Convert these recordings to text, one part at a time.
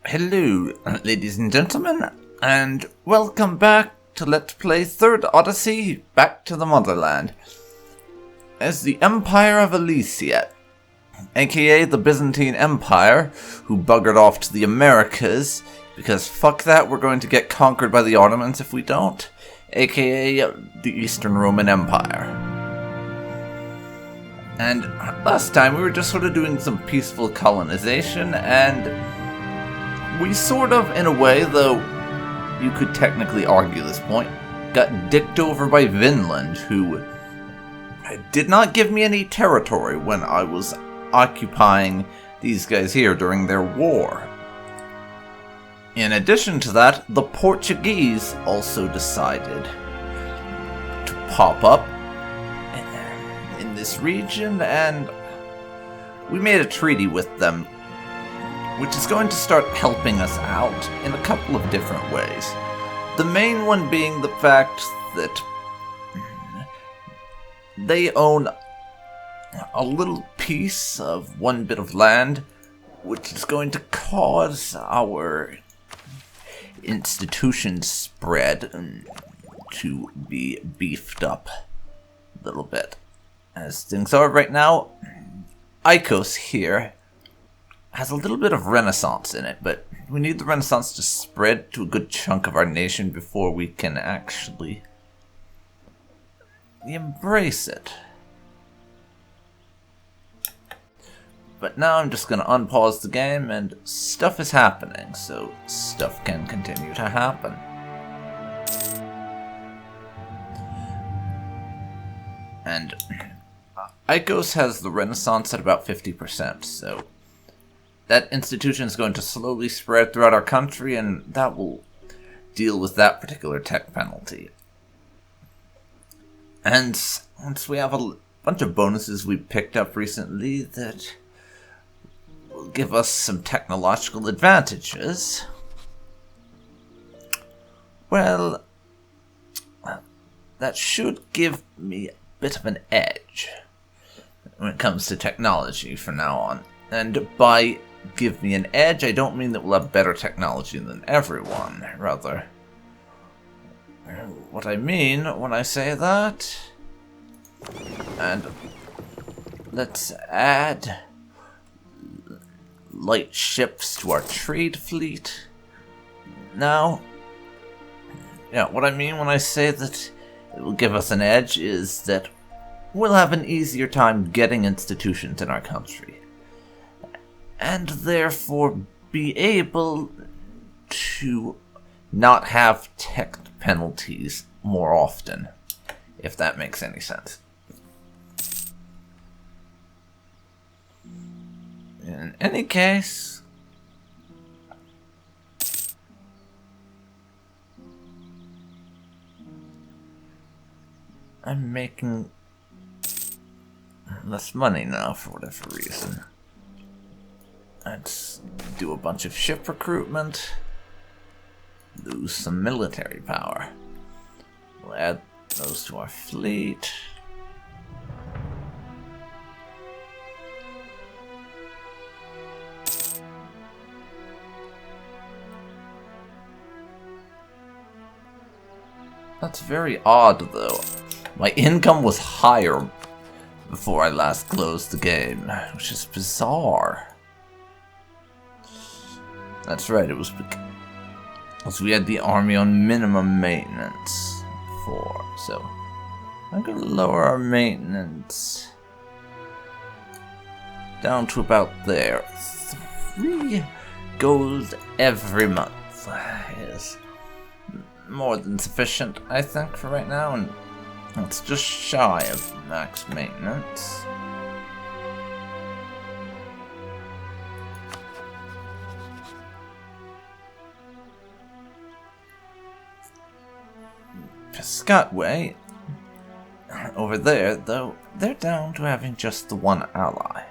Hello, ladies and gentlemen, and welcome back to Let's Play Third Odyssey, Back to the Motherland, as the Empire of Alesia, aka the Byzantine Empire, who buggered off to the Americas, because fuck that, we're going to get conquered by the Ottomans if we don't, aka the Eastern Roman Empire. And last time we were just sort of doing some peaceful colonization, and we sort of, in a way, though you could technically argue this point, got dicked over by Vinland, who did not give me any territory when I was occupying these guys here during their war. In addition to that, the Portuguese also decided to pop up in this region, and we made a treaty with them, which is going to start helping us out in a couple of different ways. The main one being the fact that they own a little piece of one bit of land, which is going to cause our institutions spread to be beefed up a little bit. As things are right now, Icos here has a little bit of Renaissance in it, but we need the Renaissance to spread to a good chunk of our nation before we can actually embrace it. But now I'm just going to unpause the game, and stuff is happening, so stuff can continue to happen. And Icos has the Renaissance at about 50%, so that institution is going to slowly spread throughout our country, and that will deal with that particular tech penalty. And once we have a bunch of bonuses we picked up recently that will give us some technological advantages, well, that should give me a bit of an edge when it comes to technology from now on. And by give me an edge, I don't mean that we'll have better technology than everyone. Rather, what I mean when I say that, and let's add light ships to our trade fleet. Now, yeah, what I mean when I say that it will give us an edge is that we'll have an easier time getting institutions in our country, and therefore be able to not have tech penalties more often, if that makes any sense. In any case, I'm making less money now for whatever reason. Let's do a bunch of ship recruitment, lose some military power. We'll add those to our fleet. That's very odd, though. My income was higher before I last closed the game, which is bizarre. That's right, it was because we had the army on minimum maintenance before, so I'm going to lower our maintenance down to about there. 3 gold every month is more than sufficient, I think, for right now, and it's just shy of max maintenance. Piscatway, over there, though, they're down to having just the one ally.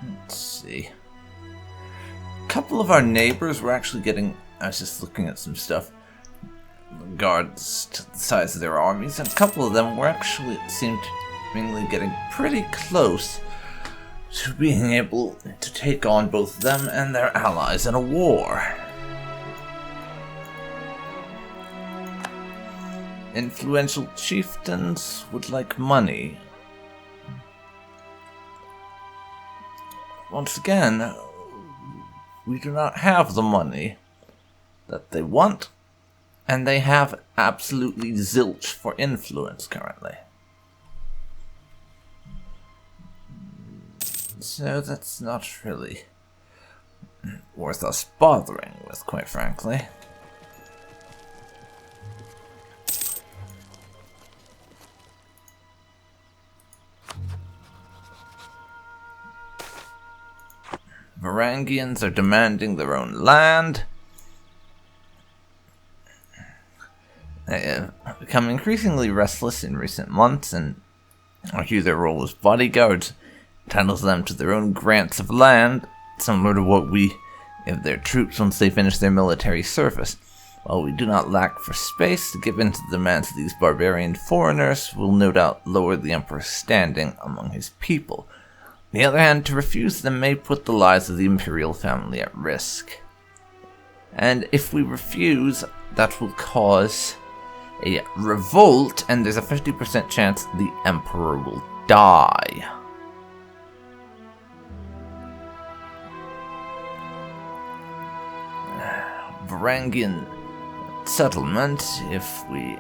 Let's see. A couple of our neighbors were actually getting, I was just looking at some stuff, regards to the size of their armies, and a couple of them were actually, it seemed, seemingly getting pretty close to being able to take on both them and their allies in a war. Influential chieftains would like money. Once again, we do not have the money that they want, and they have absolutely zilch for influence currently. So that's not really worth us bothering with, quite frankly. Varangians are demanding their own land. They have become increasingly restless in recent months and argue their role as bodyguards entitles them to their own grants of land, similar to what we give their troops once they finish their military service. While we do not lack for space to give in to the demands of these barbarian foreigners, will no doubt lower the Emperor's standing among his people. On the other hand, to refuse them may put the lives of the imperial family at risk. And if we refuse, that will cause a revolt, and there's a 50% chance the Emperor will die. Varangian settlement, if we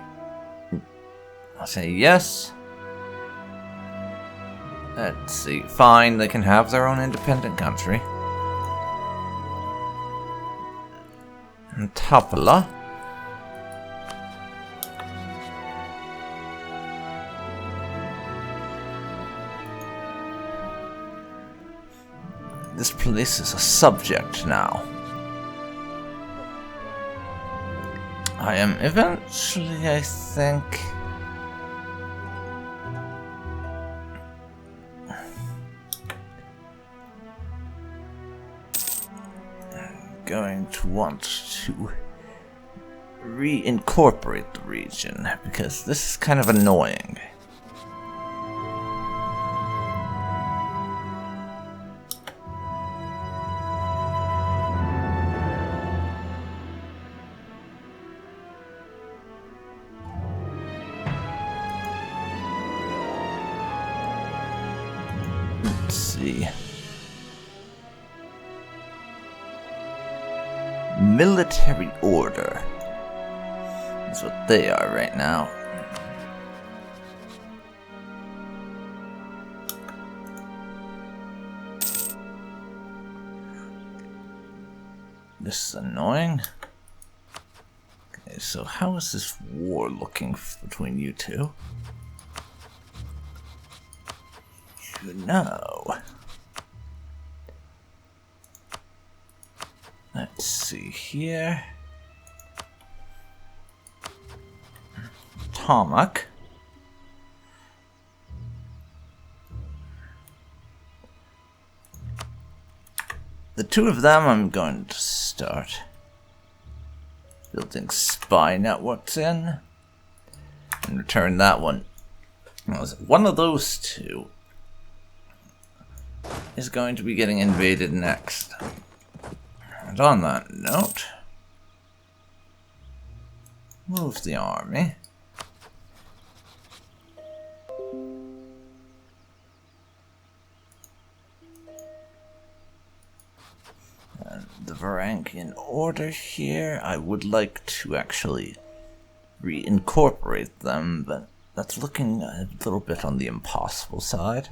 say yes. Let's see, fine, they can have their own independent country. And Tapala. This place is a subject now. I am eventually, I think, going to want to reincorporate the region, because this is kind of annoying. Let's see. Military order is what they are right now. This is annoying. Okay, so how is this war looking between you two? You know. Let's see here. Tarmac. The two of them I'm going to start building spy networks in and return that one. One of those two is going to be getting invaded next. And on that note, move the army. And the Varangian order here, I would like to actually reincorporate them, but that's looking a little bit on the impossible side.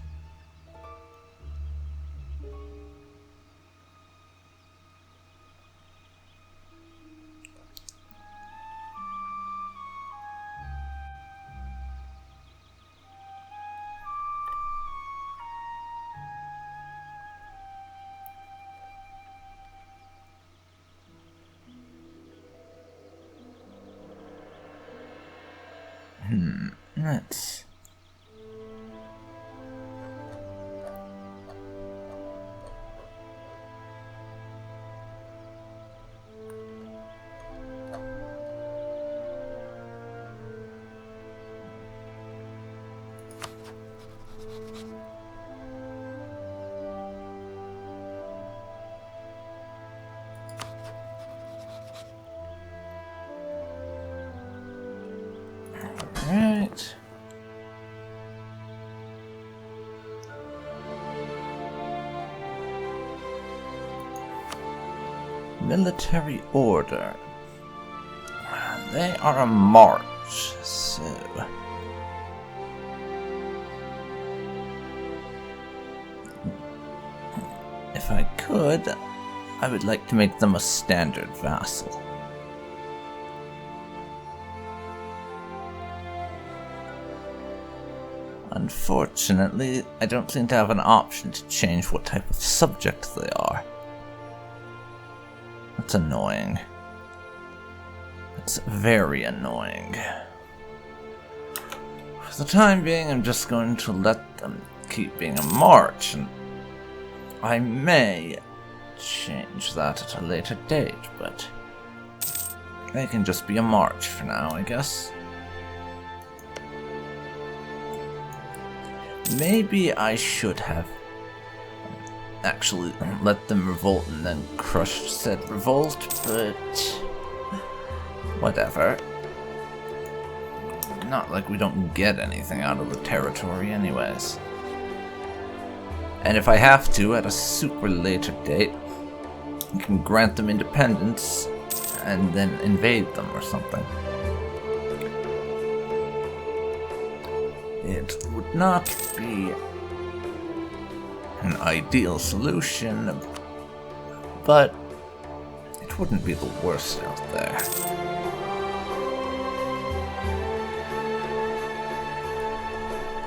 Let's... Military order. They are a march, so... If I could, I would like to make them a standard vassal. Unfortunately, I don't seem to have an option to change what type of subject they are. That's annoying. It's very annoying. For the time being, I'm just going to let them keep being a march, and I may change that at a later date, but they can just be a march for now, I guess. Maybe I should have actually let them revolt and then crushed said revolt, but whatever. Not like we don't get anything out of the territory anyways. And if I have to, at a super later date, I can grant them independence and then invade them or something. It would not be an ideal solution, but it wouldn't be the worst out there.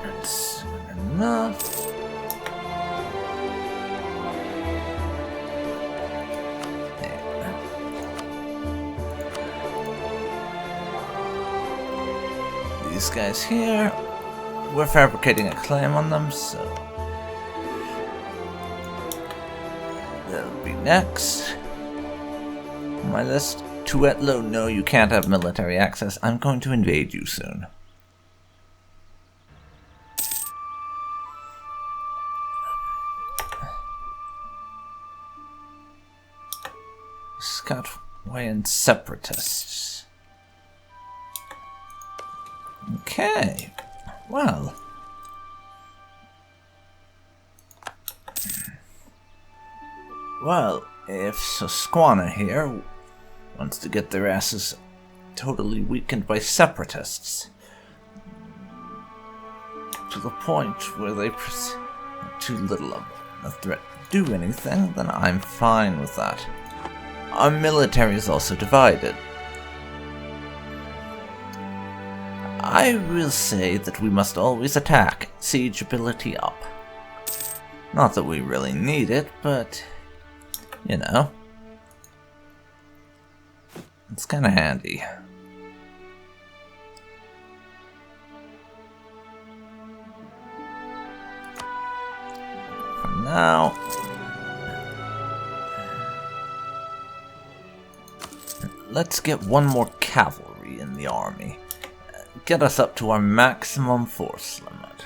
That's enough. These guys here, we're fabricating a claim on them, so that'll be next on my list. Tuetlo, no, you can't have military access. I'm going to invade you soon. Scotwayan separatists. Okay, well. Well, if Susquehanna here wants to get their asses totally weakened by separatists, to the point where they too little of a threat to do anything, then I'm fine with that. Our military is also divided. I will say that we must always attack, siege ability up. Not that we really need it, but, you know, it's kinda handy. For now, let's get one more cavalry in the army. Get us up to our maximum force limit.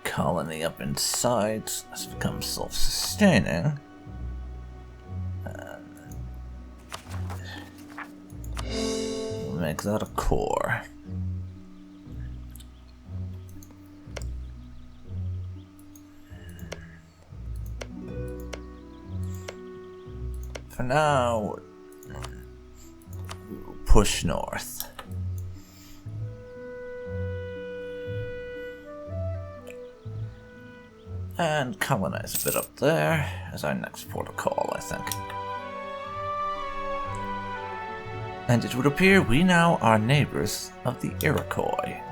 Colony up inside has become self-sustaining. We'll make that a core. For now, we'll push north. And colonize a bit up there as our next port of call, I think. And it would appear we now are neighbors of the Iroquois.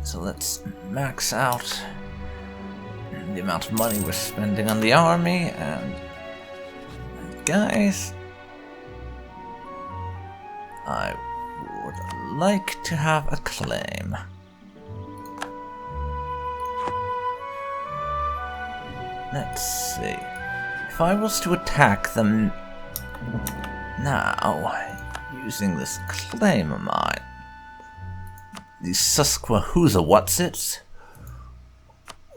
So let's max out the amount of money we're spending on the army, and guys, I would like to have a claim. Let's see. If I was to attack them now, using this claim of mine, the Susquehusa Whatsits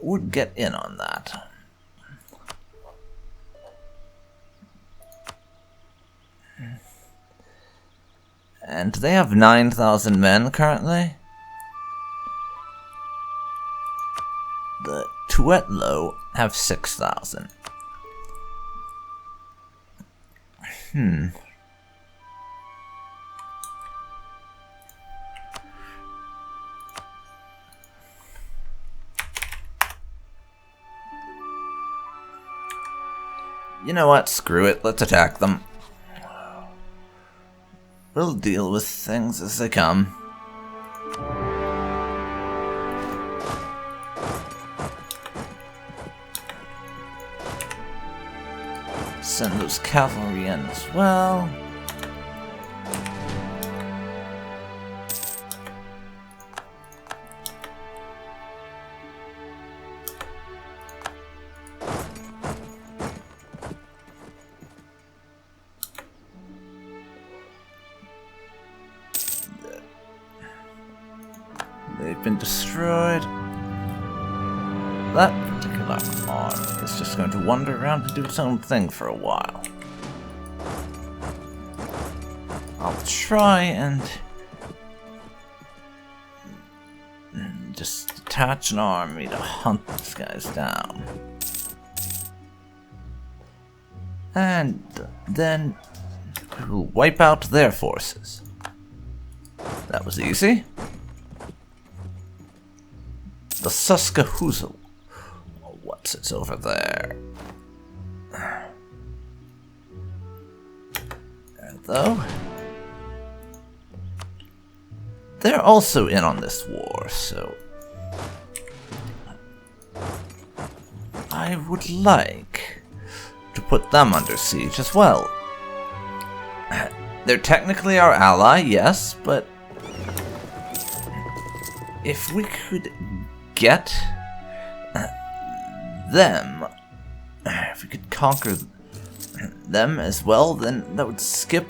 would get in on that. And they have 9,000 men currently. The Tuetlo have 6,000. You know what? Screw it. Let's attack them. We'll deal with things as they come. Send those cavalry in as well. They've been destroyed. That particular army is just going to wander around and do its own thing for a while. I'll try and just detach an army to hunt these guys down. And then we'll wipe out their forces. That was easy. The Suscahuzel. What's it's over there? There, though. They're also in on this war, so I would like to put them under siege as well. They're technically our ally, yes, but if we could get them, if we could conquer them as well, then that would skip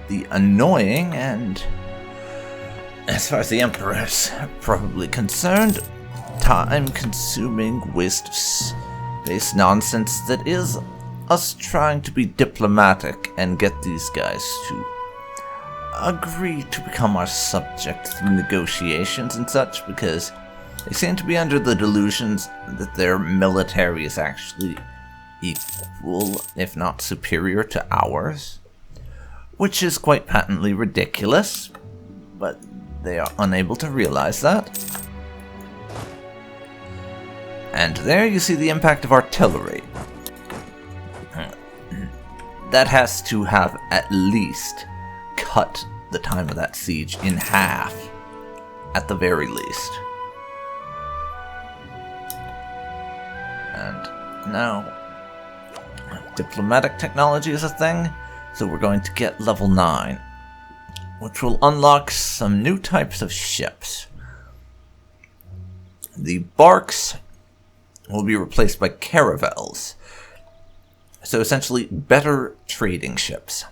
the annoying and, as far as the Emperor's probably concerned, time-consuming waste-based nonsense that is us trying to be diplomatic and get these guys to agree to become our subject through negotiations and such, because they seem to be under the delusions that their military is actually equal, if not superior, to ours, which is quite patently ridiculous, but they are unable to realize that. And there you see the impact of artillery. That has to have at least cut the time of that siege in half, at the very least. And now, diplomatic technology is a thing, so we're going to get level 9, which will unlock some new types of ships. The barks will be replaced by caravels, so essentially better trading ships.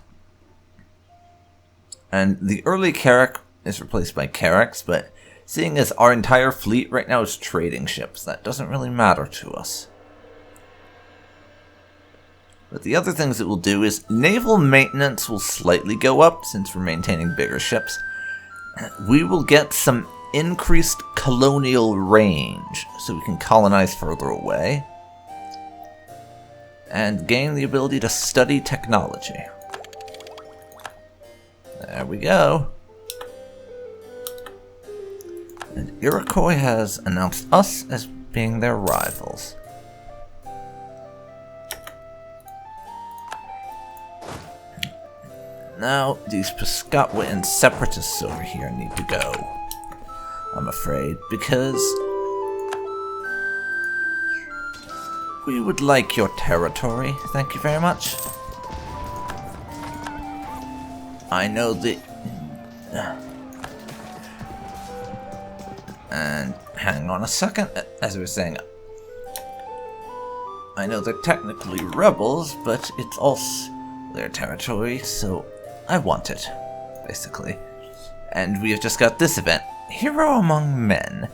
And the early carrack is replaced by carracks, but seeing as our entire fleet right now is trading ships, that doesn't really matter to us. But the other things it will do is naval maintenance will slightly go up since we're maintaining bigger ships. We will get some increased colonial range, so we can colonize further away. And gain the ability to study technology. There we go. And Iroquois has announced us as being their rivals. Now, these Piscataway and Separatists over here need to go, I'm afraid, because we would like your territory, thank you very much. I know that... And hang on a second, as I was saying, I know they're technically rebels, but it's also their territory, so I want it, basically. And we have just got this event, Hero Among Men.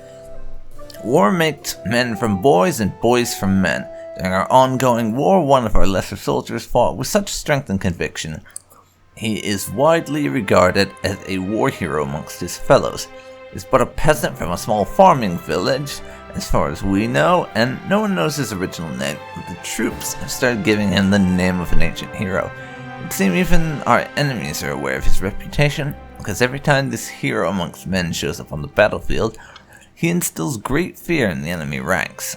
War makes men from boys and boys from men. During our ongoing war, one of our lesser soldiers fought with such strength and conviction. He is widely regarded as a war hero amongst his fellows. He's but a peasant from a small farming village, as far as we know, and no one knows his original name, but the troops have started giving him the name of an ancient hero. It seems even our enemies are aware of his reputation, because every time this hero amongst men shows up on the battlefield, he instills great fear in the enemy ranks.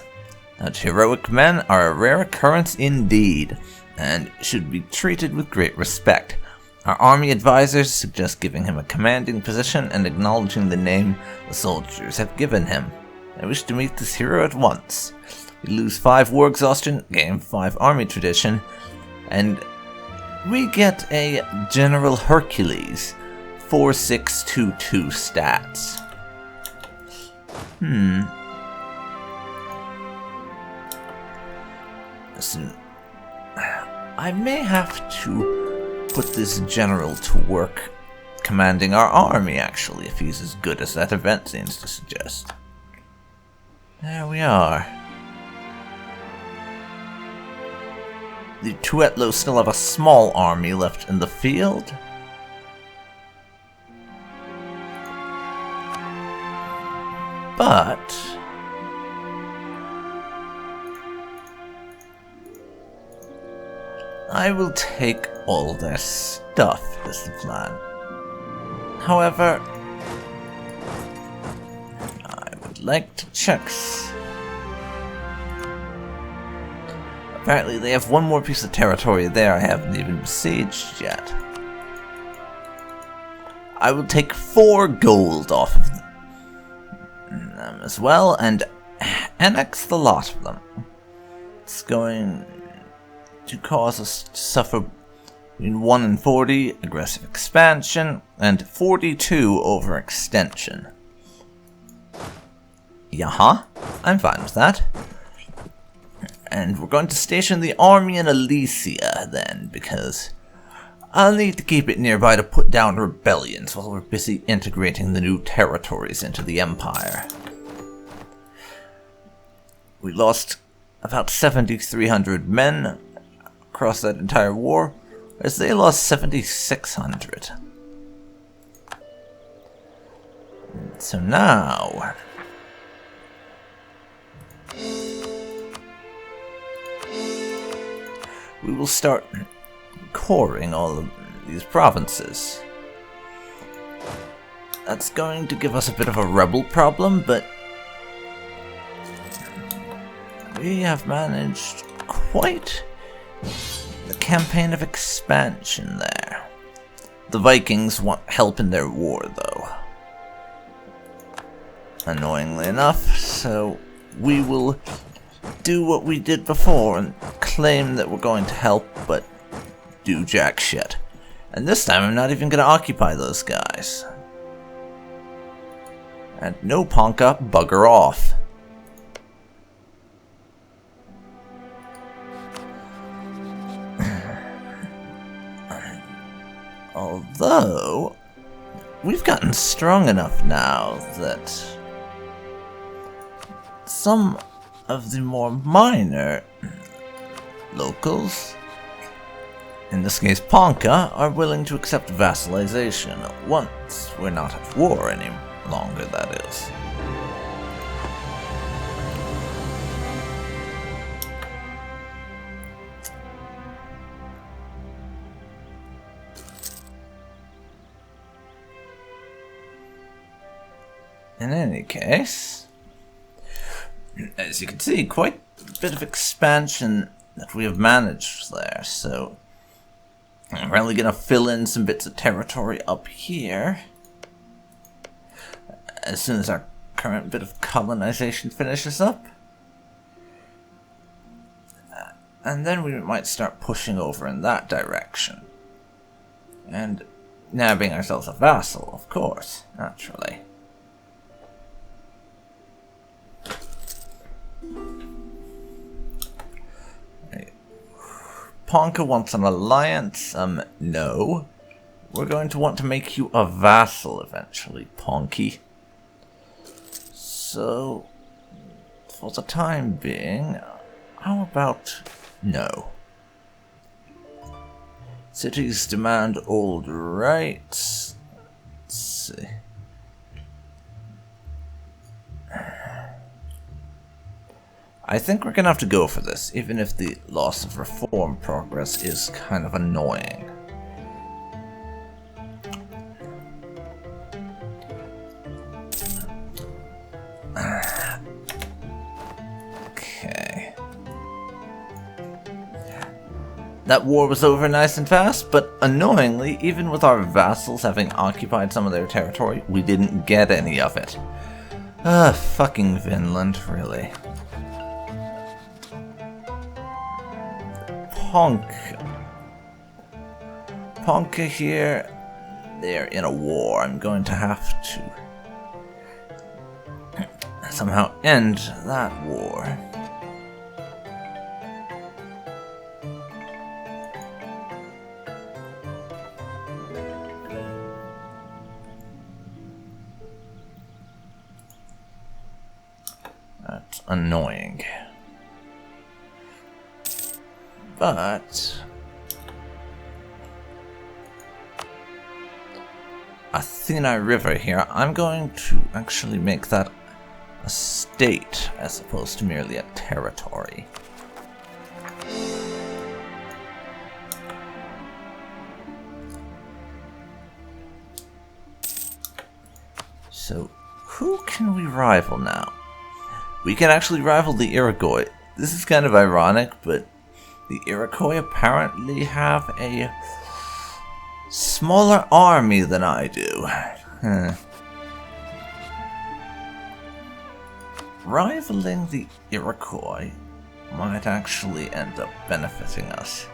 Such heroic men are a rare occurrence indeed, and should be treated with great respect. Our army advisors suggest giving him a commanding position and acknowledging the name the soldiers have given him. I wish to meet this hero at once. We lose 5 war exhaustion, gain 5 army tradition, and we get a General Hercules 4622 stats. Listen, I may have to put this general to work commanding our army, actually, if he's as good as that event seems to suggest. There we are. The Tuetlo still have a small army left in the field. But I will take all their stuff, is the plan. However, I would like to check. Apparently they have one more piece of territory there I haven't even besieged yet. I will take 4 gold off of them as well and annex the lot of them. It's going to cause us to suffer between 1 and 40 aggressive expansion and 42 overextension. Yaha, I'm fine with that. And we're going to station the army in Elysia then, because I'll need to keep it nearby to put down rebellions while we're busy integrating the new territories into the Empire. We lost about 7,300 men across that entire war, as they lost 7,600. So now we will start coring all of these provinces. That's going to give us a bit of a rebel problem, but we have managed quite the campaign of expansion there. The Vikings want help in their war, though. Annoyingly enough, so we will do what we did before and claim that we're going to help, but do jack shit. And this time I'm not even going to occupy those guys. And no Ponka, bugger off. Although, we've gotten strong enough now that some of the more minor locals, in this case Ponka, are willing to accept vassalization once we're not at war any longer, that is. In any case, as you can see, quite a bit of expansion that we have managed there, so I'm really going to fill in some bits of territory up here as soon as our current bit of colonization finishes up. And then we might start pushing over in that direction. And nabbing ourselves a vassal, of course, naturally. Ponka wants an alliance? No. We're going to want to make you a vassal eventually, Ponky. So, for the time being, how about no? Cities demand old rights. Let's see. I think we're gonna have to go for this, even if the loss of reform progress is kind of annoying. Okay. That war was over nice and fast, but annoyingly, even with our vassals having occupied some of their territory, we didn't get any of it. Fucking Vinland, really. Ponka here, they're in a war. I'm going to have to somehow end that war. That's annoying. But Athena River here, I'm going to actually make that a state as opposed to merely a territory. So, who can we rival now? We can actually rival the Iroquois. This is kind of ironic, but the Iroquois apparently have a smaller army than I do. Rivaling the Iroquois might actually end up benefiting us.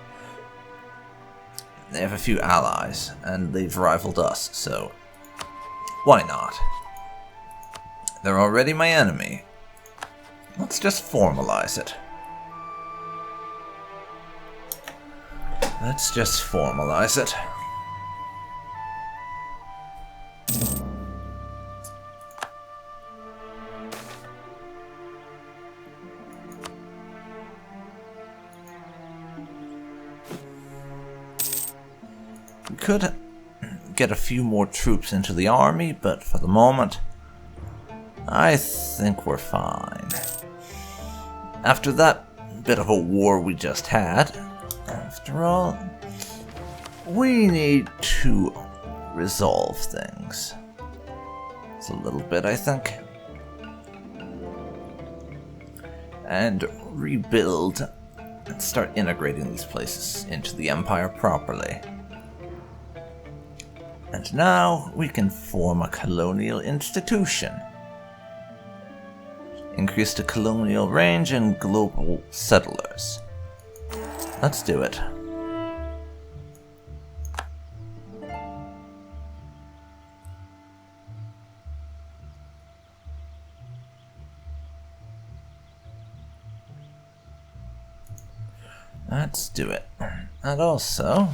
They have a few allies, and they've rivaled us, so why not? They're already my enemy. Let's just formalize it. Let's just formalize it. We could get a few more troops into the army, but for the moment, I think we're fine. After that bit of a war we just had, after all, we need to resolve things. It's a little bit, I think. And rebuild and start integrating these places into the empire properly. And now we can form a colonial institution. Increase the colonial range and global settlers. Let's do it. Let's do it. And also,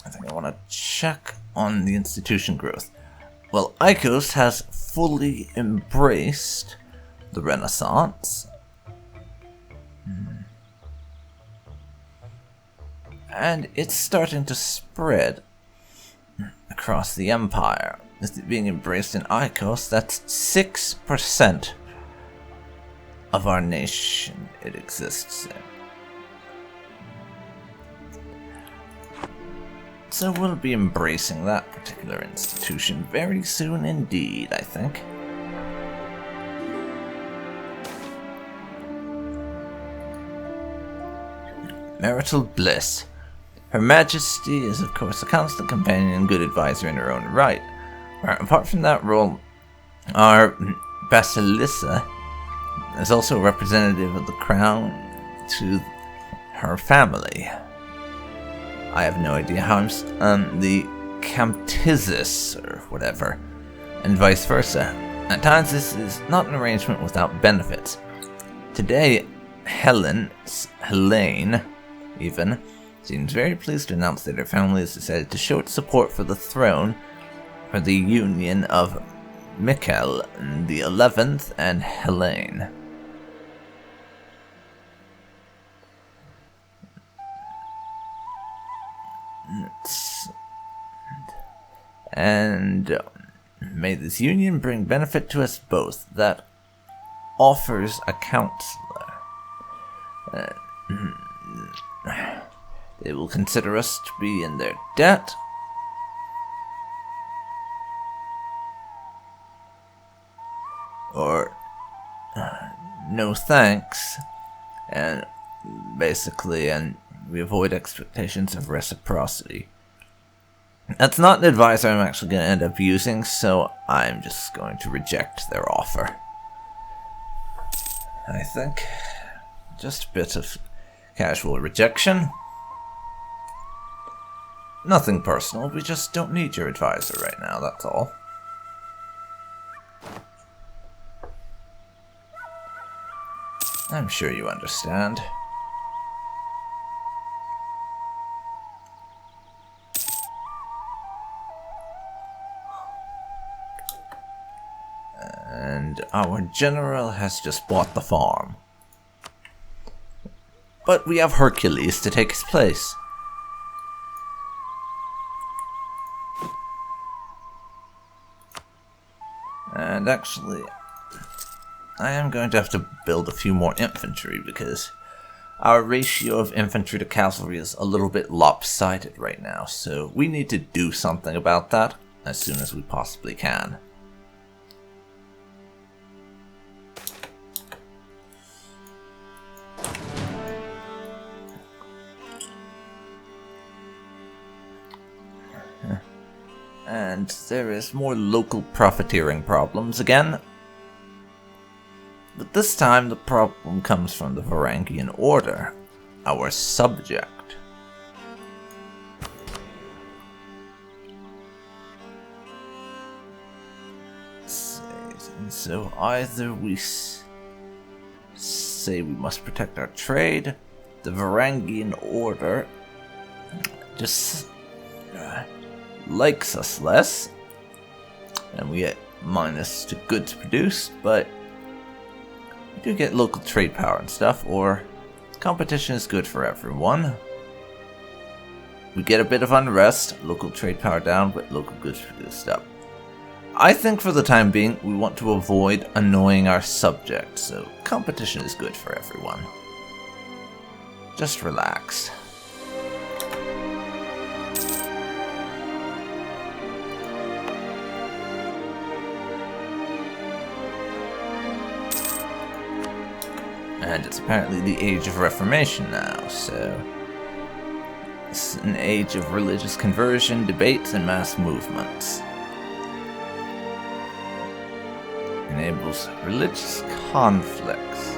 I think I want to check on the institution growth. Well, Icos has fully embraced the Renaissance. And it's starting to spread across the empire. With it being embraced in Icos, that's 6% of our nation it exists in. So we'll be embracing that particular institution very soon indeed, I think. Marital bliss. Her Majesty is of course a constant companion and good advisor in her own right. Apart from that role, our Basilissa is also a representative of the crown to her family. I have no idea how I'm the Camtisis or whatever, and vice versa. At times this is not an arrangement without benefits. Today, Helene even, seems very pleased to announce that her family has decided to show its support for the throne for the union of Michael the 11th and Helene. And may this union bring benefit to us both. That offers a counselor. They will consider us to be in their debt. Or no thanks. And basically, and we avoid expectations of reciprocity. That's not an advisor I'm actually going to end up using, so I'm just going to reject their offer. I think. Just a bit of casual rejection. Nothing personal, we just don't need your advisor right now, that's all. I'm sure you understand. And our general has just bought the farm. But we have Hercules to take his place. And actually, I am going to have to build a few more infantry because our ratio of infantry to cavalry is a little bit lopsided right now, so we need to do something about that as soon as we possibly can. And there is more local profiteering problems again. But this time the problem comes from the Varangian Order, our subject. So either we say we must protect our trade, the Varangian Order just likes us less, and we get minus to goods produced, but we do get local trade power and stuff, or competition is good for everyone. We get a bit of unrest, local trade power down, but local goods produced up. I think for the time being, we want to avoid annoying our subjects, so competition is good for everyone. Just relax. And it's apparently the age of Reformation now, so it's an age of religious conversion, debates, and mass movements. Enables religious conflicts.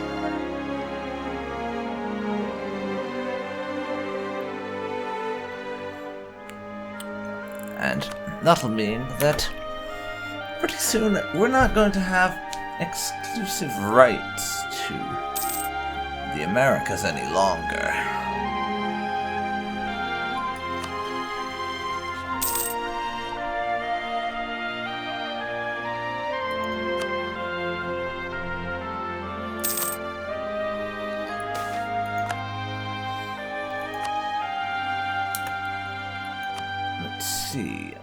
And that'll mean that pretty soon we're not going to have exclusive rights to the Americas any longer. Let's see.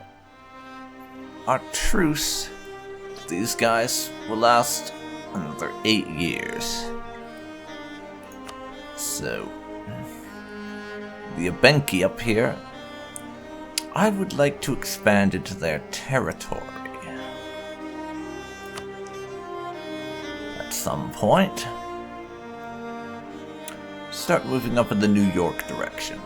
Our truce, these guys will last another 8 years. So, the Abenki up here, I would like to expand into their territory. At some point, start moving up in the New York direction.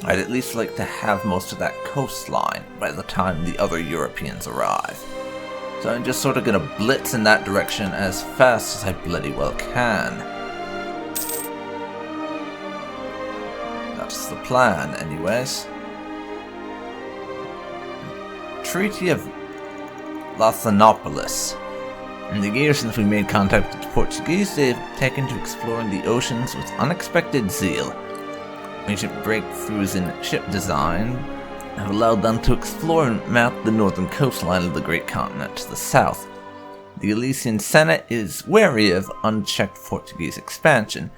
I'd at least like to have most of that coastline by the time the other Europeans arrive. So I'm just sort of gonna blitz in that direction as fast as I bloody well can. That's the plan, anyways. Treaty of Lathanopolis. In the years since we made contact with the Portuguese, they have taken to exploring the oceans with unexpected zeal. Ancient breakthroughs in ship design have allowed them to explore and map the northern coastline of the great continent to the south. The Elysian Senate is wary of unchecked Portuguese expansion,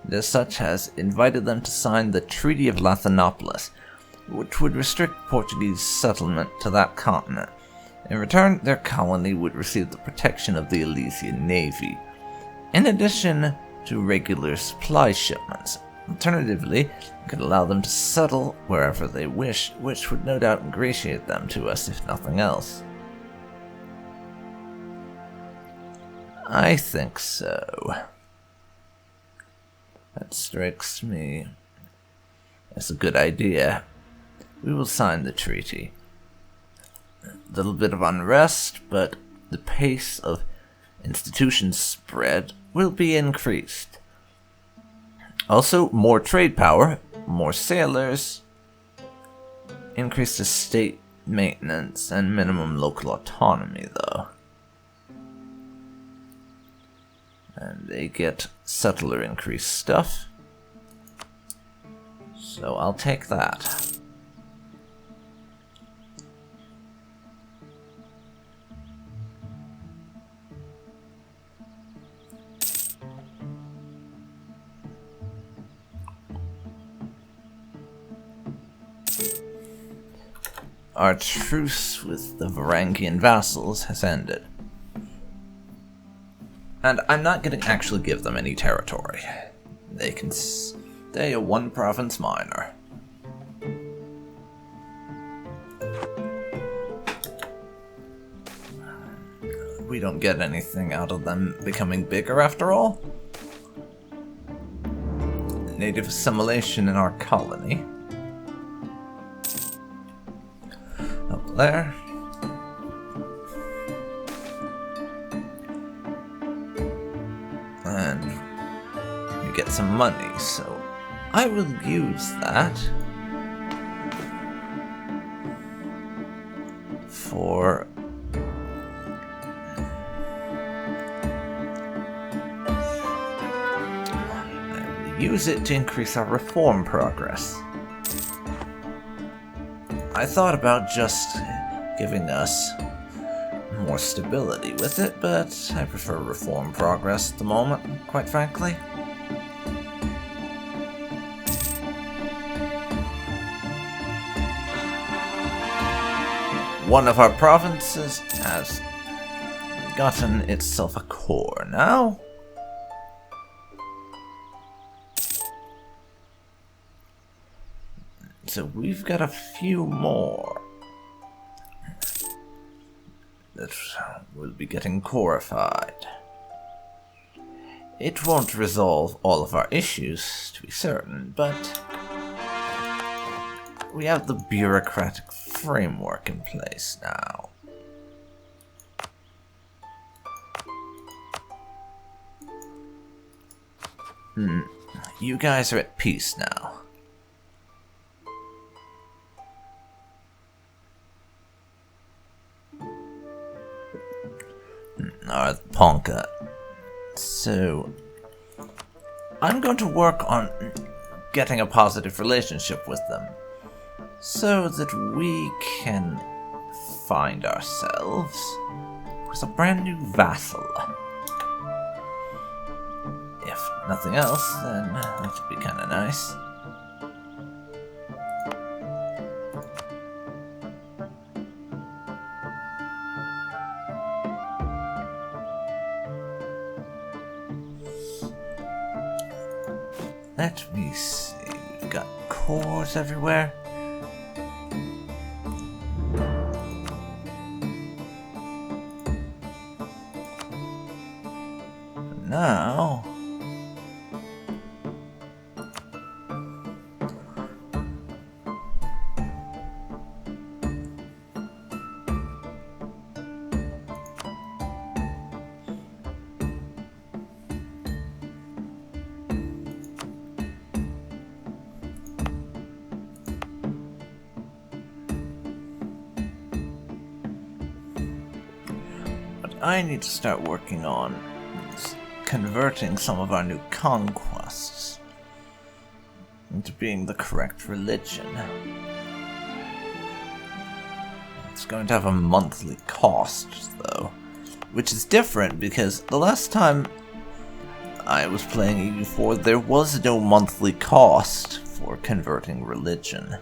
and as such has invited them to sign the Treaty of Lathanopolis, which would restrict Portuguese settlement to that continent. In return, their colony would receive the protection of the Elysian Navy, in addition to regular supply shipments. Alternatively, it could allow them to settle wherever they wish, which would no doubt ingratiate them to us, if nothing else. I think so. That strikes me as a good idea. We will sign the treaty. A little bit of unrest, but the pace of institution spread will be increased. Also, more trade power, more sailors, increased estate maintenance, and minimum local autonomy, though. And they get settler increase stuff. So I'll take that. Our truce with the Varangian vassals has ended. And I'm not going to actually give them any territory. They can stay a one-province minor. We don't get anything out of them becoming bigger after all. Native assimilation in our colony. Up there. And we get some money, so I will use that for use it to increase our reform progress. I thought about just giving us more stability with it, but I prefer reform progress at the moment, quite frankly. One of our provinces has gotten itself a core now. So we've got a few more that will be getting corified. It won't resolve all of our issues, to be certain, but we have the bureaucratic framework in place now. You guys are at peace now. Alright, Ponka. So, I'm going to work on getting a positive relationship with them, so that we can find ourselves with a brand new vassal. If nothing else, then that would be kind of nice. Let me see, we've got cores everywhere. Now, I need to start working on is converting some of our new conquests into being the correct religion. It's going to have a monthly cost, though, which is different because the last time I was playing EU4, there was no monthly cost for converting religion.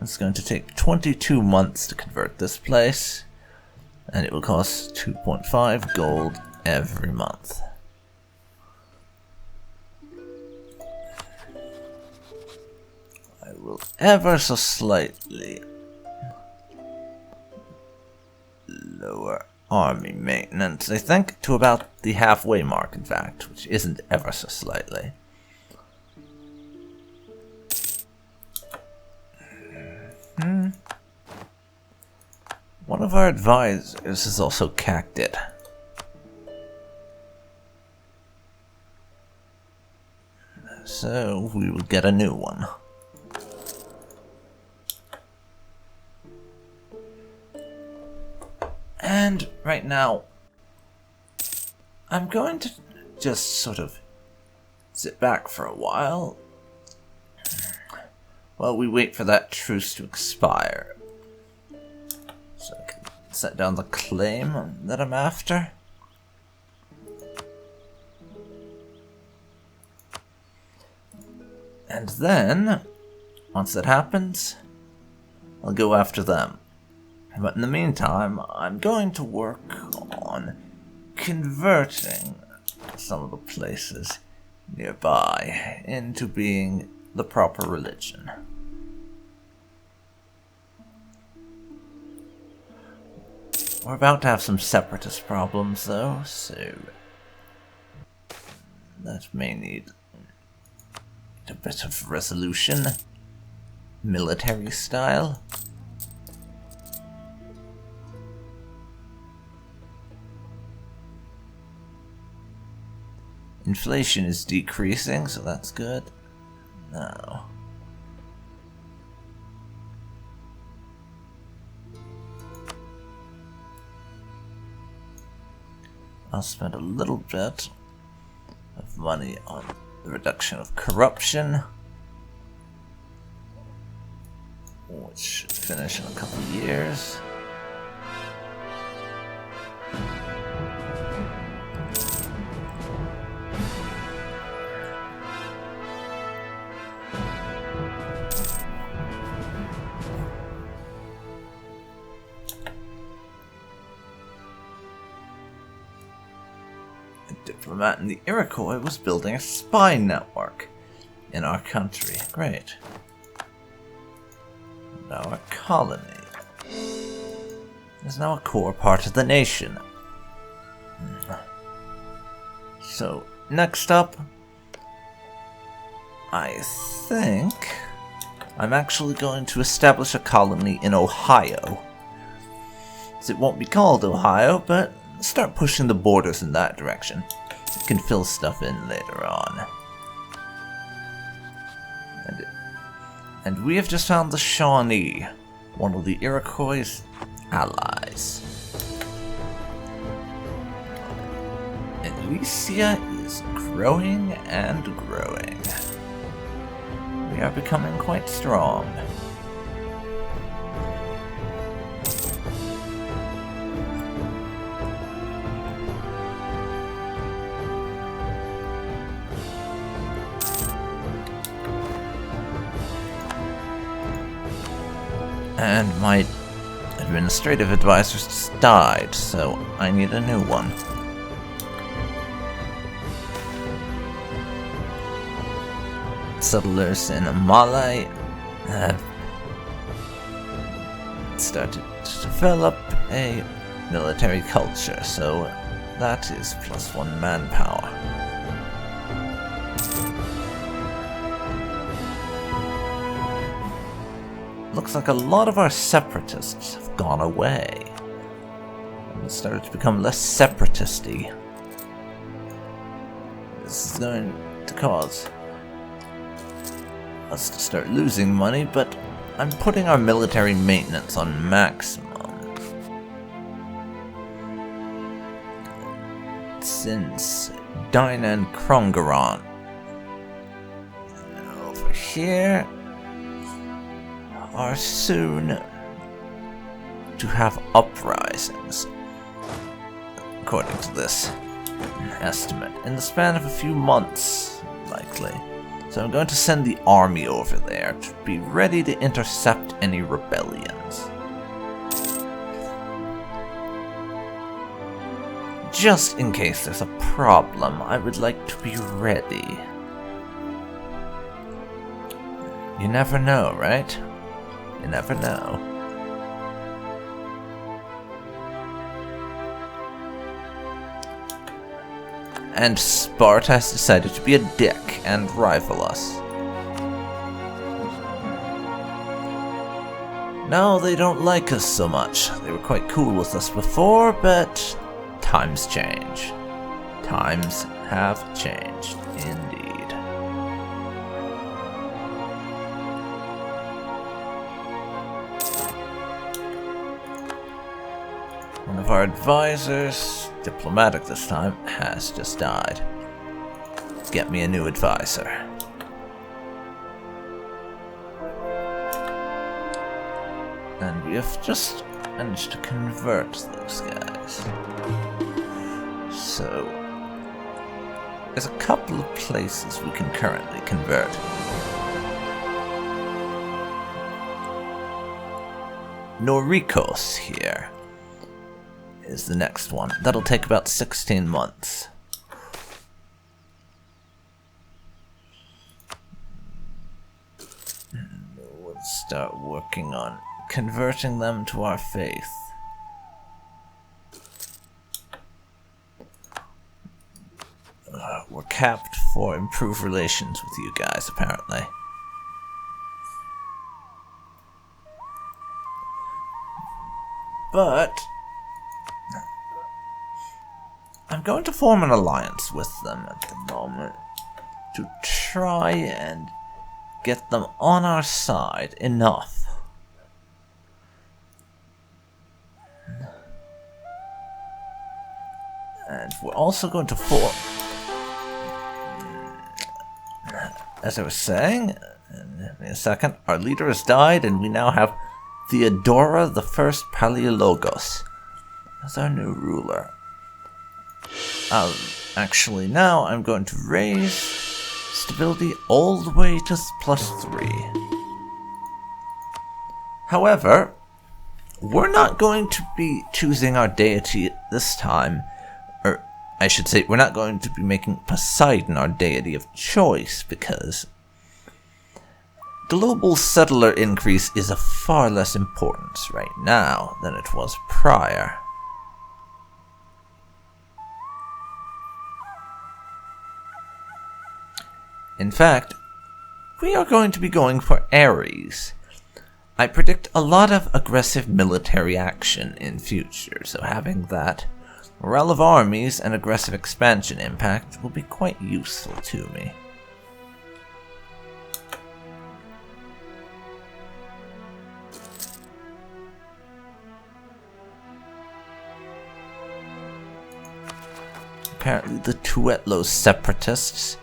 It's going to take 22 months to convert this place, and it will cost 2.5 gold every month. I will ever so slightly lower army maintenance, I think, to about the halfway mark, in fact, which isn't ever so slightly. One of our advisors is also cacted. So we will get a new one. And right now, I'm going to just sort of sit back for a while we wait for that truce to expire. So I can set down the claim that I'm after. And then, once that happens, I'll go after them. But in the meantime, I'm going to work on converting some of the places nearby into being the proper religion. We're about to have some separatist problems, though, so that may need a bit of resolution, military style. Inflation is decreasing, so that's good. Now, I'll spend a little bit of money on the reduction of corruption, which should finish in a couple of years. Diplomat in the Iroquois was building a spy network in our country. Great. And our colony is now a core part of the nation. So, next up, I think I'm actually going to establish a colony in Ohio. It won't be called Ohio, but start pushing the borders in that direction. You can fill stuff in later on. And we have just found the Shawnee, one of the Iroquois' allies. Elysia is growing and growing. We are becoming quite strong. And my administrative advisor just died, so I need a new one. Settlers in Malay have started to develop a military culture, so that is +1 manpower. Looks like a lot of our separatists have gone away and started to become less separatisty. This is going to cause us to start losing money, but I'm putting our military maintenance on maximum. Since Dine and Krongaron over here are soon to have uprisings, according to this estimate, in the span of a few months, likely. So I'm going to send the army over there to be ready to intercept any rebellions. Just in case there's a problem, I would like to be ready. You never know, right? You never know. And Sparta has decided to be a dick and rival us. No, they don't like us so much. They were quite cool with us before, but times change. Times have changed, indeed. One of our advisors, diplomatic this time, has just died. Get me a new advisor. And we have just managed to convert those guys. So, there's a couple of places we can currently convert. Norikos here is the next one. That'll take about 16 months. We'll start working on converting them to our faith. We're capped for improved relations with you guys, apparently. But I'm going to form an alliance with them at the moment to try and get them on our side enough. And we're also going to form, as I was saying, in a second, our leader has died and we now have Theodora the First Paleologos as our new ruler. Actually, now I'm going to raise stability all the way to +3. However, we're not going to be choosing our deity this time, or I should say, we're not going to be making Poseidon our deity of choice, because global settler increase is of far less importance right now than it was prior. In fact, we are going to be going for Ares. I predict a lot of aggressive military action in future, so having that morale of armies and aggressive expansion impact will be quite useful to me. Apparently the Tuetlo separatists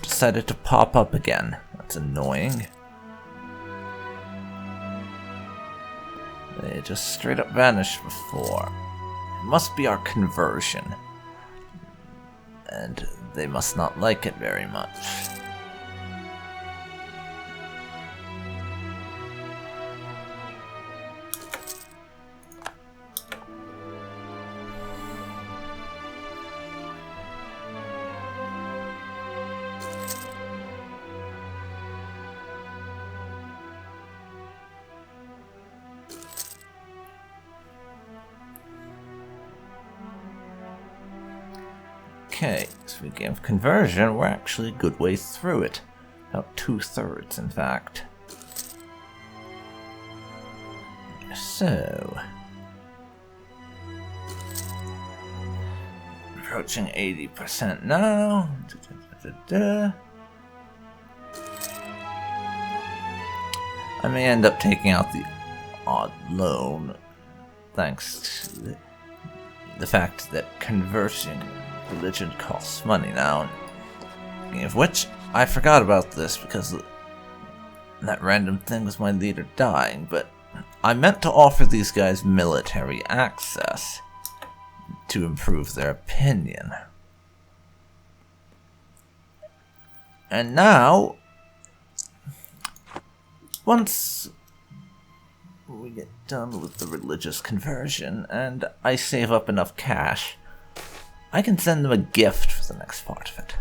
decided to pop up again. That's annoying. They just straight up vanished before. It must be our conversion. And they must not like it very much. Okay, speaking of conversion, we're actually a good way through it. About 2/3, in fact. So, approaching 80% now. I may end up taking out the odd loan, thanks to the fact that converting religion costs money now. Speaking of which, I forgot about this because that random thing was my leader dying, but I meant to offer these guys military access to improve their opinion. And now, Once we get done with the religious conversion and I save up enough cash, I can send them a gift for the next part of it.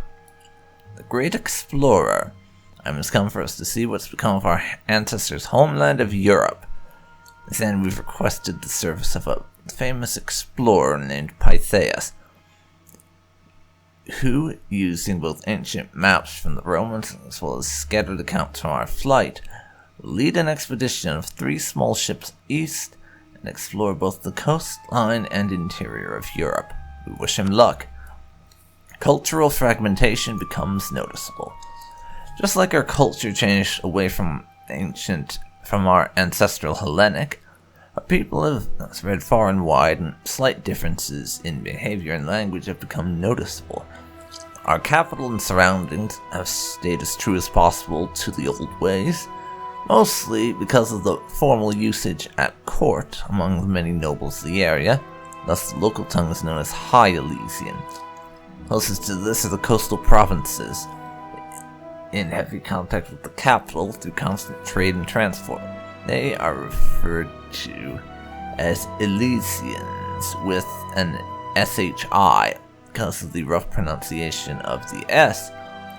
The Great Explorer. Time has come for us to see what's become of our ancestors' homeland of Europe. Then we've requested the service of a famous explorer named Pytheas, who, using both ancient maps from the Romans as well as scattered accounts from our flight, will lead an expedition of 3 small ships east and explore both the coastline and interior of Europe. We wish him luck. Cultural fragmentation becomes noticeable. Just like our culture changed away from our ancestral Hellenic, our people have spread far and wide, and slight differences in behavior and language have become noticeable. Our capital and surroundings have stayed as true as possible to the old ways, mostly because of the formal usage at court among the many nobles of the area. Thus the local tongue is known as High Elysian. Closest to this are the coastal provinces, in heavy contact with the capital through constant trade and transport. They are referred to as Elysians with an SHI because of the rough pronunciation of the S.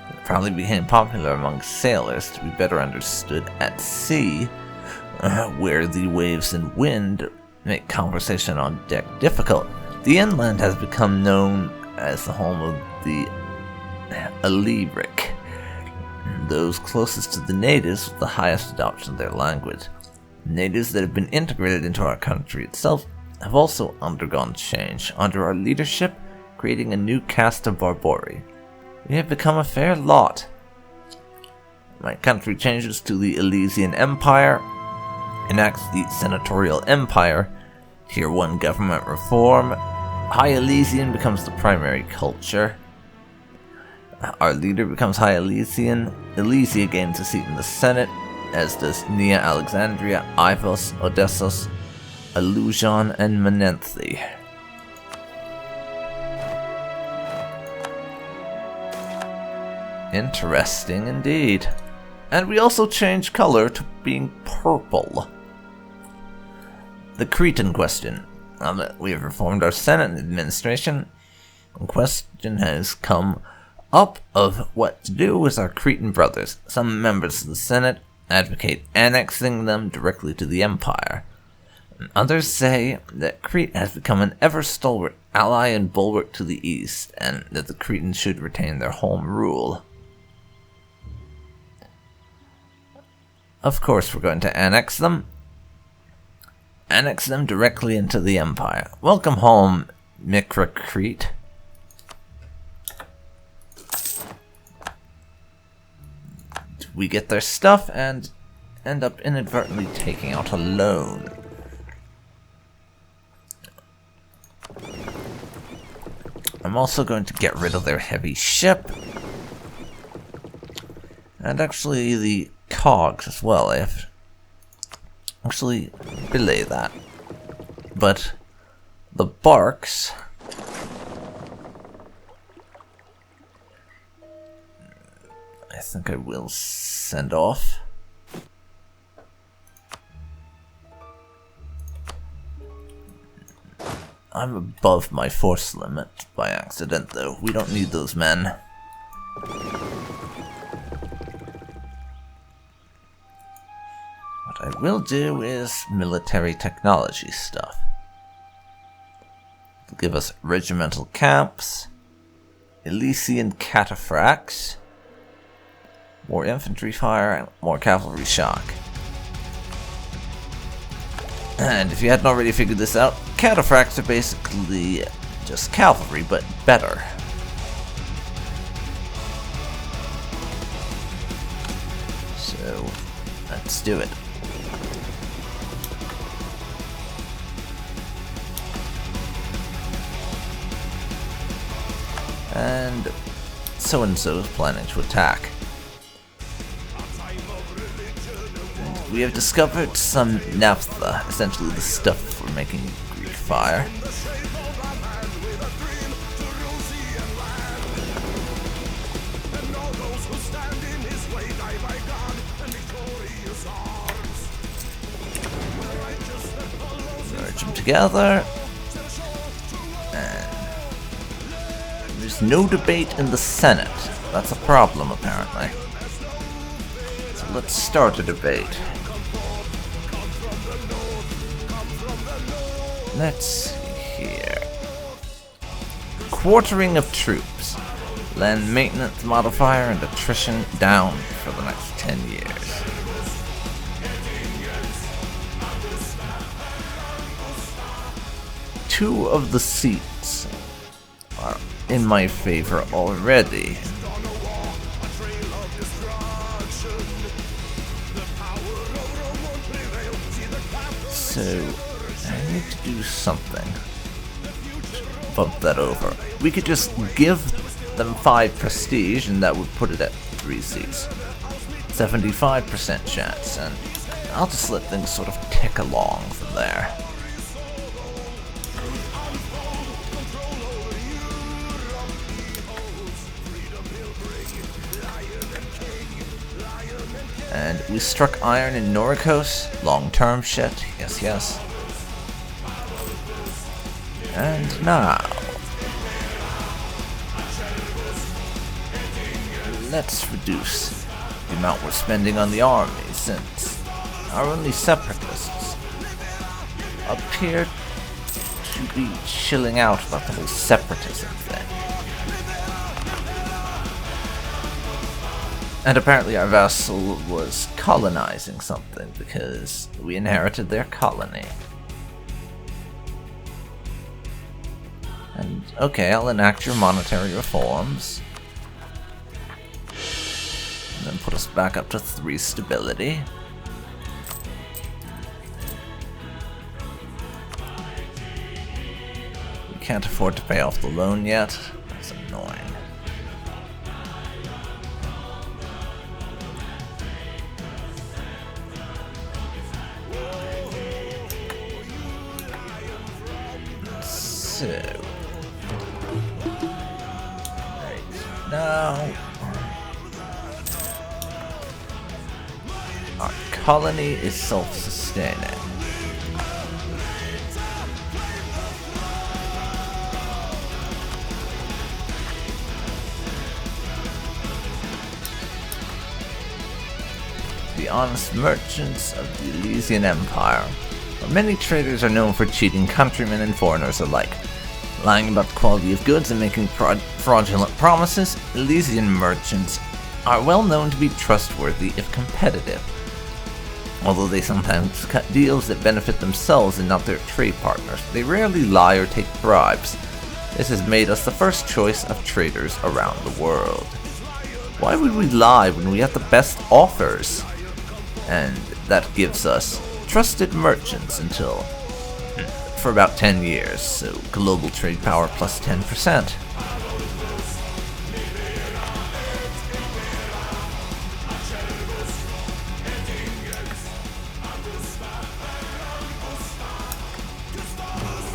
It probably became popular among sailors to be better understood at sea, where the waves and wind make conversation on deck difficult. The inland has become known as the home of the Illyric, those closest to the natives with the highest adoption of their language. Natives that have been integrated into our country itself have also undergone change under our leadership, creating a new caste of Barbari. We have become a fair lot. My country changes to the Elysian Empire, enacts the Senatorial Empire, Tier 1 government reform. High Elysian becomes the primary culture. Our leader becomes High Elysian. Elysia gains a seat in the Senate, as does Nea Alexandria, Ivos, Odessos, Alujon, and Menenthi. Interesting indeed. And we also change color to being purple. The Cretan question. Now that we have reformed our Senate and administration, the question has come up of what to do with our Cretan brothers. Some members of the Senate advocate annexing them directly to the Empire. And others say that Crete has become an ever-stalwart ally and bulwark to the east, and that the Cretans should retain their home rule. Of course we're going to annex them. Annex them directly into the Empire. Welcome home, Micra Crete. We get their stuff and end up inadvertently taking out a loan. I'm also going to get rid of their heavy ship. And actually the cogs as well. I have actually belay that. But the barks, I think I will send off. I'm above my force limit by accident, though. We don't need those men. What I will do is military technology stuff. It'll give us regimental camps, Elysian cataphracts, more infantry fire, and more cavalry shock. And if you hadn't already figured this out, cataphracts are basically just cavalry, but better. So, let's do it. And so-and-so is planning to attack. We have discovered some naphtha, essentially the stuff for making Greek fire. them together. And there's no debate in the Senate. That's a problem, apparently. So let's start a debate. Let's see here. Quartering of troops. Land maintenance modifier and attrition down for the next 10 years. Two of the seats are in my favor already. So, I need to do something. Bump that over. We could just give them 5 prestige and that would put it at 3 seats. 75% chance, and I'll just let things sort of tick along from there. And we struck iron in Noricos. Long-term shit. Yes, yes. And now, let's reduce the amount we're spending on the army, since our only separatists appear to be chilling out about the whole separatism thing. And apparently our vassal was colonizing something because we inherited their colony. And okay, I'll enact your monetary reforms. And then put us back up to 3 stability. We can't afford to pay off the loan yet. That's annoying. So, right now, our colony is self-sustaining. The honest merchants of the Elysian Empire. Many traders are known for cheating countrymen and foreigners alike. Lying about the quality of goods and making fraudulent promises, Elysian merchants are well known to be trustworthy if competitive. Although they sometimes cut deals that benefit themselves and not their trade partners, they rarely lie or take bribes. This has made us the first choice of traders around the world. Why would we lie when we have the best offers? And that gives us trusted merchants until for about 10 years, so global trade power plus 10%.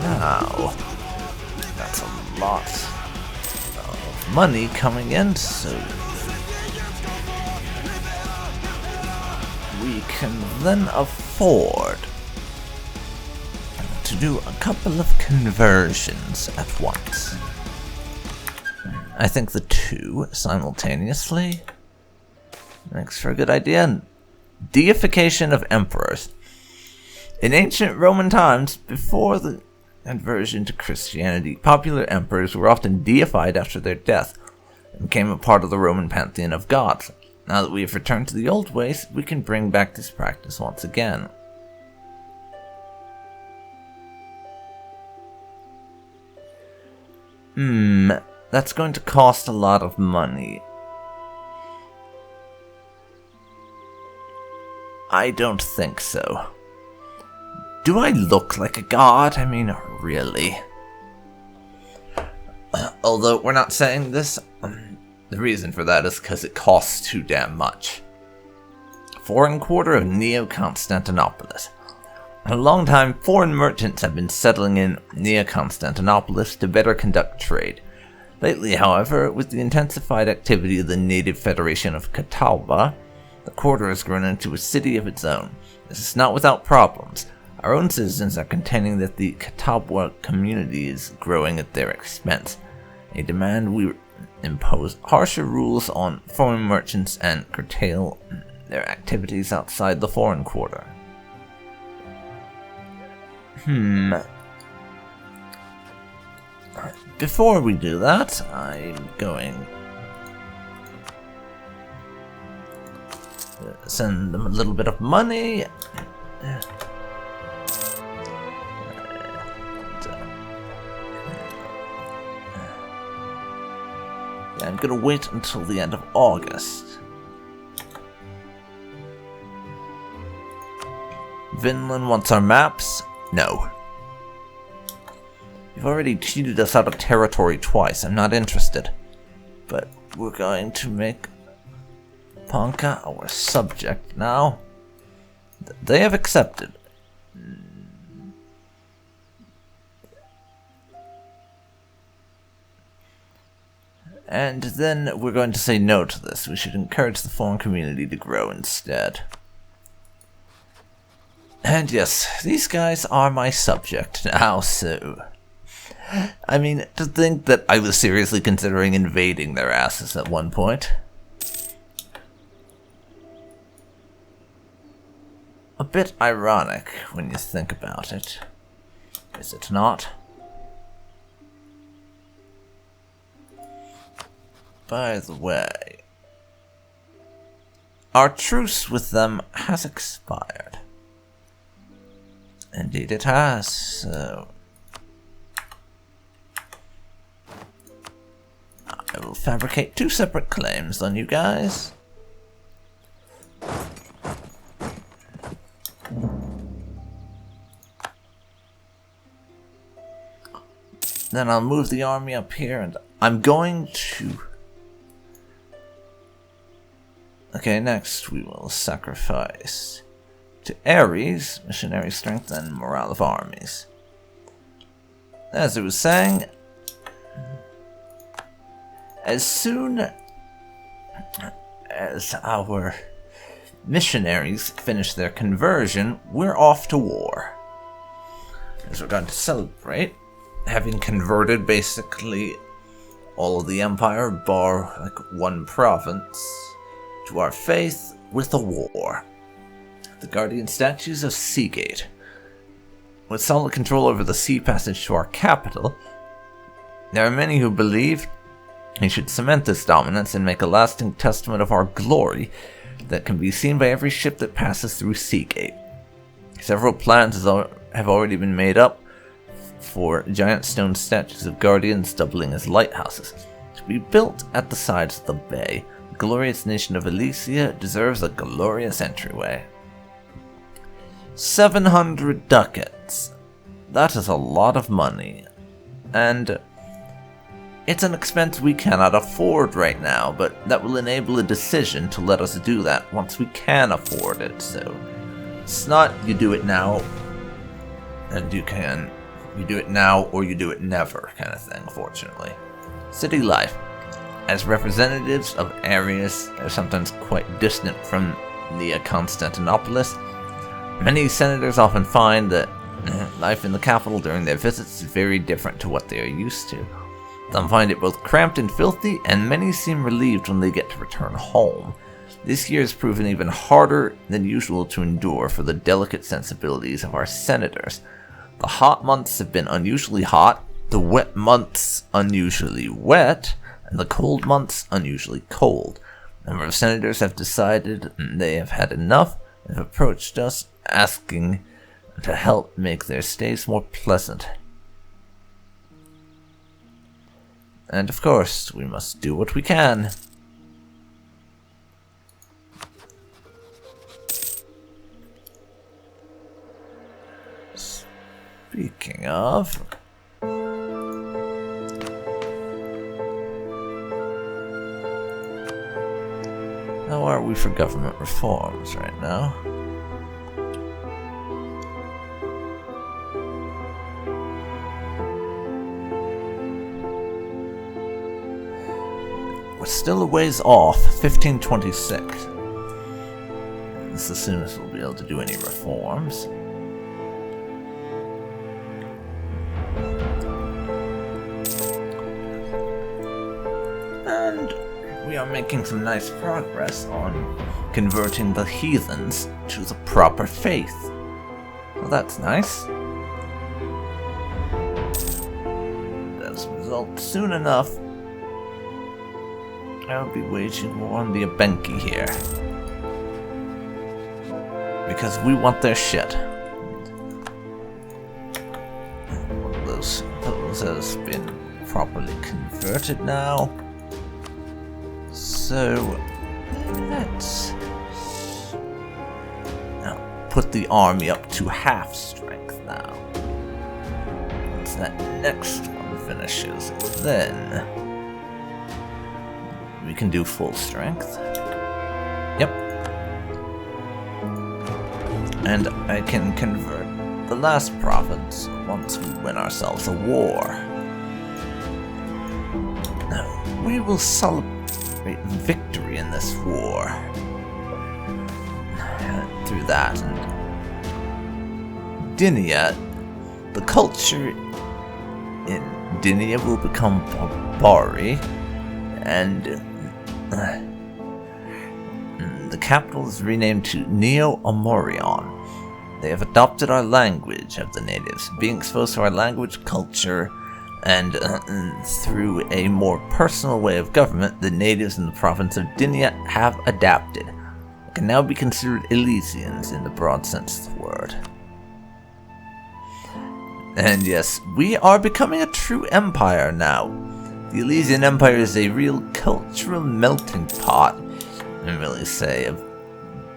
Now, that's a lot of money coming in, so we can then afford to do a couple of conversions at once. I think the 2 simultaneously makes for a good idea. Deification of emperors. In ancient Roman times, before the conversion to Christianity, popular emperors were often deified after their death and became a part of the Roman pantheon of gods. Now that we have returned to the old ways, we can bring back this practice once again. That's going to cost a lot of money. I don't think so. Do I look like a god? I mean, really? Although we're not saying this, the reason for that is because it costs too damn much. 4 1/4 of Neo-Constantinopolis. For a long time, foreign merchants have been settling in Neo-Constantinopolis to better conduct trade. Lately, however, with the intensified activity of the native federation of Catawba, the quarter has grown into a city of its own. This is not without problems. Our own citizens are contending that the Catawba community is growing at their expense. They demand we impose harsher rules on foreign merchants and curtail their activities outside the foreign quarter. Before we do that, I'm going to send them a little bit of money. I'm gonna wait until the end of August. Vinland wants our maps? No. You've already cheated us out of territory twice. I'm not interested. But we're going to make Ponca our subject now. They have accepted. And then we're going to say no to this. We should encourage the foreign community to grow instead. And yes, these guys are my subject now, so... I mean, to think that I was seriously considering invading their asses at one point. A bit ironic when you think about it. Is it not? By the way, our truce with them has expired. Indeed it has, so... I will fabricate 2 separate claims on you guys. Then I'll move the army up here, and I'm going to... Okay, next we will sacrifice to Ares, missionary strength and morale of armies. As I was saying, as soon as our missionaries finish their conversion, we're off to war. As we're going to celebrate having converted basically all of the empire, bar like one province, to our faith with a war. The guardian statues of Seagate. With solid control over the sea passage to our capital, there are many who believe we should cement this dominance and make a lasting testament of our glory that can be seen by every ship that passes through Seagate. Several plans have already been made up for giant stone statues of guardians doubling as lighthouses, to be built at the sides of the bay. The glorious nation of Elysia deserves a glorious entryway. 700 ducats. That is a lot of money, and it's an expense we cannot afford right now, but that will enable a decision to let us do that once we can afford it. So it's not you do it now and you do it now or you do it never kind of thing, fortunately. City life. As representatives of areas that are sometimes quite distant from the Constantinopolis, many senators often find that life in the capital during their visits is very different to what they are used to. Some find it both cramped and filthy, and many seem relieved when they get to return home. This year has proven even harder than usual to endure for the delicate sensibilities of our senators. The hot months have been unusually hot, the wet months unusually wet, and the cold months unusually cold. A number of senators have decided they have had enough and have approached us asking to help make their stays more pleasant. And of course, we must do what we can. Speaking of... how are we for government reforms right now? We're still a ways off, 1526. This is as soon as we'll be able to do any reforms. are making some nice progress on converting the heathens to the proper faith. Well, that's nice. As a result, soon enough, I'll be waging war on the Abenki here. Because we want their shit. One of those has been properly converted now. So, let's now put the army up to half strength now. Once that next one finishes, then we can do full strength. Yep. And I can convert the last province once we win ourselves a war. Now, we will celebrate victory in this war through that. And Dinia, the culture in Dinia will become Barbari, and the capital is renamed to Neo-Amorion. They have adopted our language of the natives, being exposed to our language, culture, and through a more personal way of government, the natives in the province of Dinia have adapted. They can now be considered Elysians in the broad sense of the word. And yes, we are becoming a true empire now. The Elysian Empire is a real cultural melting pot, I really say, of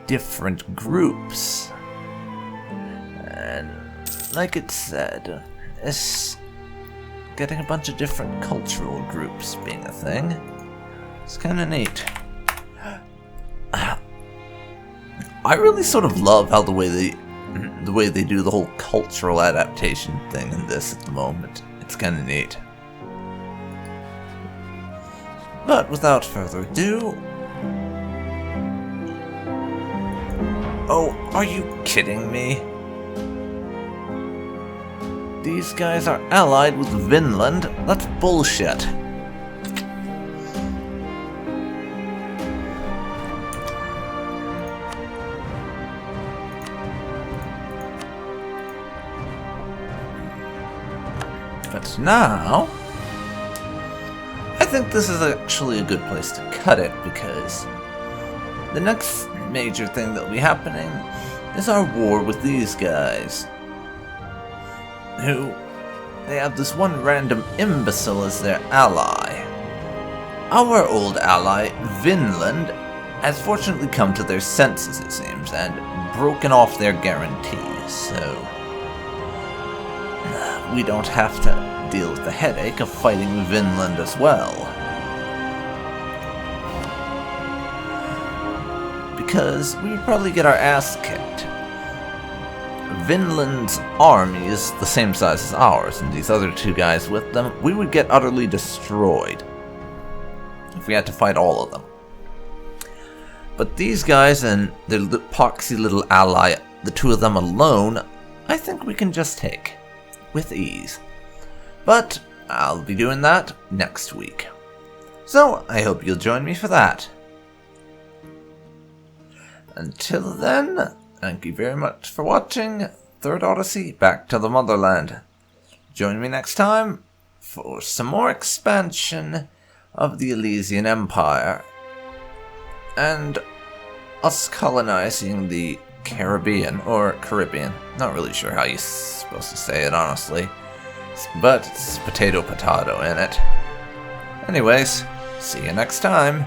different groups. And like it said, it's getting a bunch of different cultural groups being a thing. It's kind of neat. I really sort of love how the way they do the whole cultural adaptation thing in this at the moment. It's kind of neat. But without further ado... Oh, are you kidding me? These guys are allied with Vinland? That's bullshit. But now... I think this is actually a good place to cut it, because the next major thing that will be happening is our war with these guys. Who, they have this one random imbecile as their ally. Our old ally, Vinland, has fortunately come to their senses, it seems, and broken off their guarantees, so we don't have to deal with the headache of fighting Vinland as well. Because we would probably get our ass kicked. Vinland's army is the same size as ours, and these other two guys with them, we would get utterly destroyed if we had to fight all of them. But these guys and their poxy little ally, the two of them alone, I think we can just take with ease. But I'll be doing that next week. So I hope you'll join me for that. Until then, thank you very much for watching Third Odyssey Back to the Motherland. Join me next time for some more expansion of the Elysian Empire and us colonizing the Caribbean, or Caribbean. Not really sure how you're supposed to say it, honestly. But it's potato in it. Anyways, see you next time.